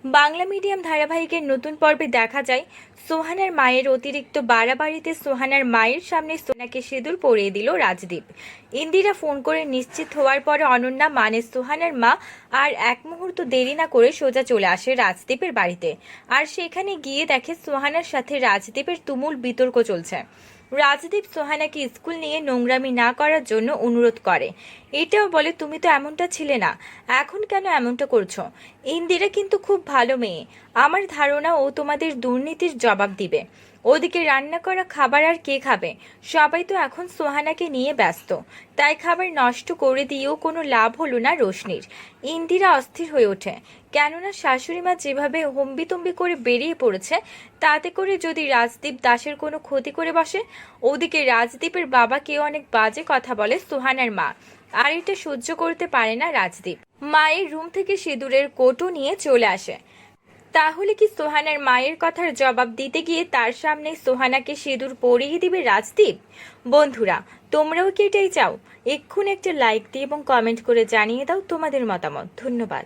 Bangla medium ধারাবাহিকের নতুন পর্বে দেখা যায় সোহানার মায়ের অতিরিক্ত বাড়াবাড়িতে সোহানার মায়ের সামনে সোহানাকে সিঁদুর পরিয়ে দিল রাজদীপ। ইন্দিরা ফোন করে নিশ্চিত হওয়ার পরে অনন্যা মানে সোহানার মা আর এক মুহূর্ত দেরি না করে সোজা চলে আসে রাজদীপের বাড়িতে। আর সেখানে গিয়ে দেখে সোহানার সাথে রাজদীপের তুমুল বিতর্ক চলছে। রাজদীপ সোহানাকে স্কুল নিয়ে নোংরামি না করার জন্য অনুরোধ করে। এটাও বলে তুমি তো এমনটা ছিলে না, এখন কেন এমনটা করছো? ইন্দিরা কিন্তু খুব ভালো মেয়ে, আমার ধারণা ও তোমাদের দুর্নীতির জবাব দিবে। ওদিকে রান্না করা খাবার আর কে খাবে? সবাই তো এখন সোহানাকে নিয়ে ব্যস্ত, তাই খাবার নষ্ট করে দিয়েও কোনো লাভ হলো না রোশনির। ইন্দিরা অস্থির হয়ে ওঠে, কেননা শাশুড়ি মা যেভাবে হম্বিতম্বি করে বেরিয়ে পড়েছে, তাতে করে যদি রাজদীপ দাসের কোনো ক্ষতি করে বসে। ওদিকে রাজদীপের বাবাকেও অনেক বাজে কথা বলে সোহানার মা, আর এটা সহ্য করতে পারে না রাজদীপ। মায়ের রুম থেকে সিঁদুরের কৌটো নিয়ে চলে আসে। তাহলে কি সোহানার মায়ের কথার জবাব দিতে গিয়ে তার সামনে সোহানাকে সিঁদুর পরিয়ে দিবে রাজদীপ? বন্ধুরা, তোমরাও কি এটাই চাও? এক্ষুনি একটা লাইক দিয়ে এবং কমেন্ট করে জানিয়ে দাও তোমাদের মতামত। ধন্যবাদ।